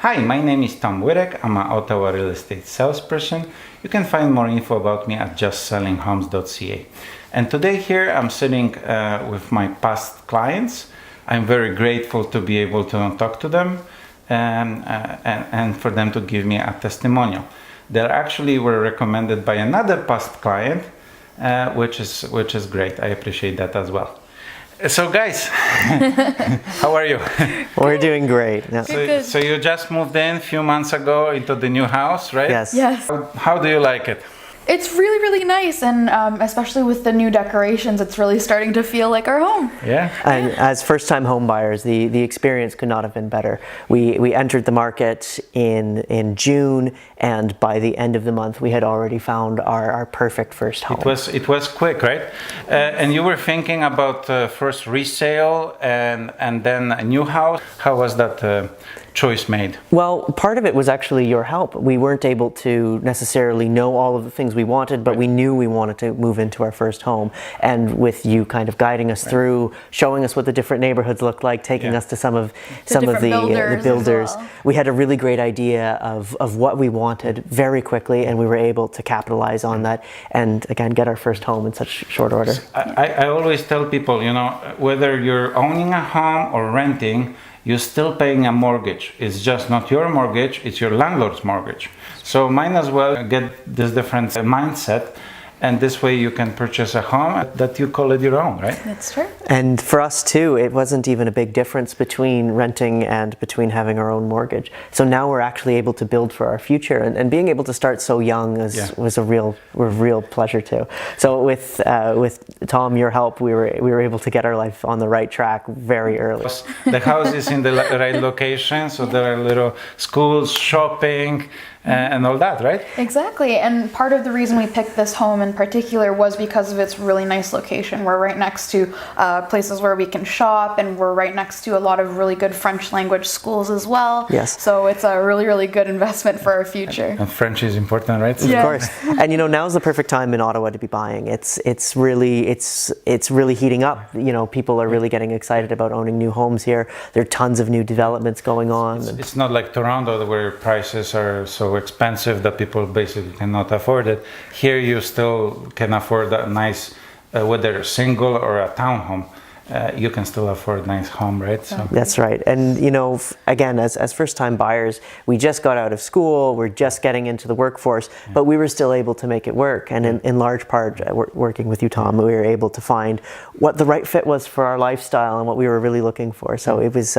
Hi, my name is Tom Wirek. I'm an Ottawa real estate salesperson. You can find more info about me at justsellinghomes.ca. And today here I'm sitting with my past clients. I'm very grateful to be able to talk to them and for them to give me a testimonial. They actually were recommended by another past client, which is great. I appreciate that as well. So guys, how are you? We're doing great. Yeah. So you just moved in a few months ago into the new house, right? Yes. Yes. How do you like it? It's really, really nice, and especially with the new decorations, it's really starting to feel like our home. Yeah. And as first-time home buyers, the experience could not have been better. We entered the market in June, and by the end of the month, we had already found our perfect first home. It was quick, right? And you were thinking about first resale and then a new house. How was that choice made? Well, part of it was actually your help. We weren't able to necessarily know all of the things we wanted, but we knew we wanted to move into our first home. And with you kind of guiding us through, showing us what the different neighborhoods look like, taking us to some of the builders, well. We had a really great idea of what we wanted very quickly, and we were able to capitalize on that and again get our first home in such short order. I always tell people, whether you're owning a home or renting, you're still paying a mortgage. It's just not your mortgage, it's your landlord's mortgage. So might as well get this different mindset, and this way you can purchase a home that you call it your own, right? That's true. And for us too, it wasn't even a big difference between renting and between having our own mortgage. So now we're actually able to build for our future, and being able to start so young was a real pleasure too. So with Tom, your help, we were able to get our life on the right track very early. The house is in the right location, so there are little schools, shopping, and all that, right? Exactly, and part of the reason we picked this home in particular was because of its really nice location. We're right next to places where we can shop, and we're right next to a lot of really good French language schools as well. Yes. So it's a really, really good investment for our future. And French is important, right? Of course. And now's the perfect time in Ottawa to be buying. It's really heating up. People are really getting excited about owning new homes here. There are tons of new developments going on. It's not like Toronto where prices are so expensive that people basically cannot afford it. Here you still can afford a nice, whether single or a townhome, you can still afford a nice home, right? So that's right. And again, as first-time buyers, we just got out of school, we're just getting into the workforce, but we were still able to make it work. And in large part, working with you, Tom, we were able to find what the right fit was for our lifestyle and what we were really looking for. So it was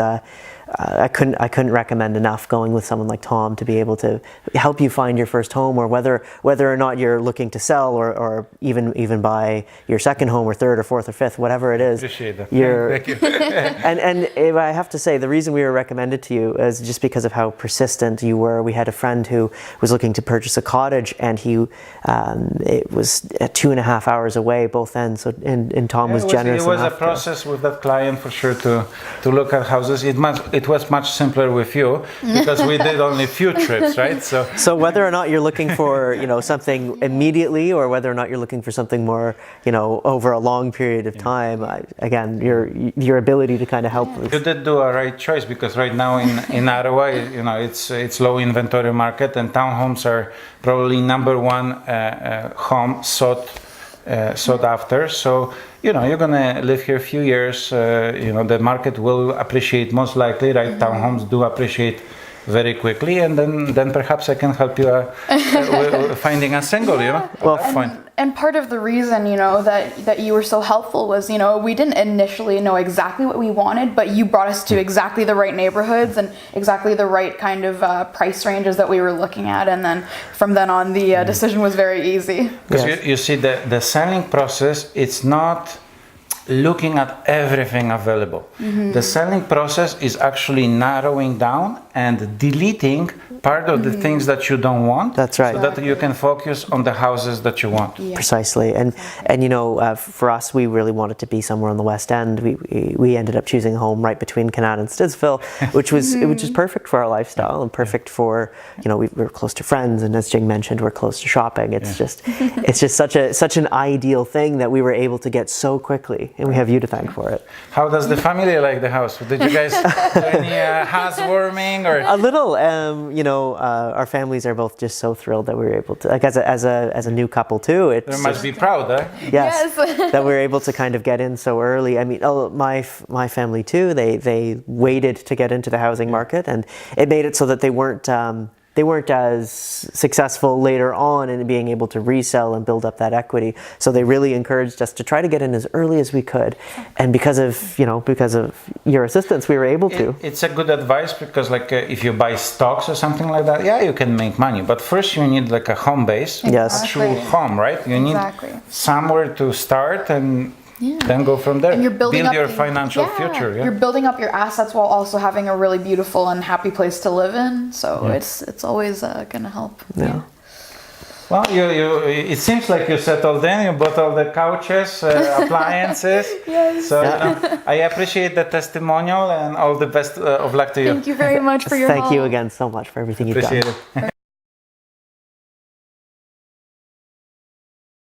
I couldn't recommend enough going with someone like Tom to be able to help you find your first home, or whether or not you're looking to sell or even buy your second home or third or fourth or fifth, whatever it is. Appreciate that. Thank you. and if I have to say, the reason we were recommended to you is just because of how persistent you were. We had a friend who was looking to purchase a cottage, and it was 2.5 hours away both ends. So and Tom was generous. It was a process with that client for sure to look at houses. It was much simpler with you because we did only a few trips, right? So whether or not you're looking for something immediately, or whether or not you're looking for something more over a long period of time, again, your ability to kind of help. You did do a right choice, because right now in Ottawa, it's low inventory market, and townhomes are probably number one home sought after. So you're gonna live here a few years. The market will appreciate most likely, right? Townhomes do appreciate very quickly, and then perhaps I can help you finding a single. At that point. And part of the reason, that you were so helpful was, we didn't initially know exactly what we wanted, but you brought us to exactly the right neighborhoods and exactly the right kind of price ranges that we were looking at. And then from then on, the decision was very easy. Because you see, the selling process, it's not looking at everything available. The selling process is actually narrowing down and deleting part of the things that you don't want. That's right. So that you can focus on the houses that you want. Yeah. Precisely. And for us, we really wanted to be somewhere on the West End. We ended up choosing a home right between Kanata and Stittsville, which was perfect for our lifestyle and perfect for we were close to friends, and as Jing mentioned, we're close to shopping. It's just such an ideal thing that we were able to get so quickly. and we have you to thank for it. How does the family like the house? Did you guys do any housewarming or? A little, our families are both just so thrilled that we were able to, like as a new couple too. They must be proud, eh? Yes, that we're able to kind of get in so early. I mean, my family too. They waited to get into the housing market, and it made it so that they weren't as successful later on in being able to resell and build up that equity. So they really encouraged us to try to get in as early as we could. And because of your assistance, we were able to. It's a good advice because like if you buy stocks or something like that, yeah, you can make money. But first you need like a home base, Yes. a true home, right? You need somewhere to start and then go from there. And you're building Build up your financial future. Yeah? You're building up your assets while also having a really beautiful and happy place to live in. So it's always gonna help. Yeah. Well, it seems like you settled in. You bought all the couches, appliances. Yes. So I appreciate the testimonial and all the best of luck to you. Thank you very much for your help. Thank you again so much for everything you've done. Appreciate it.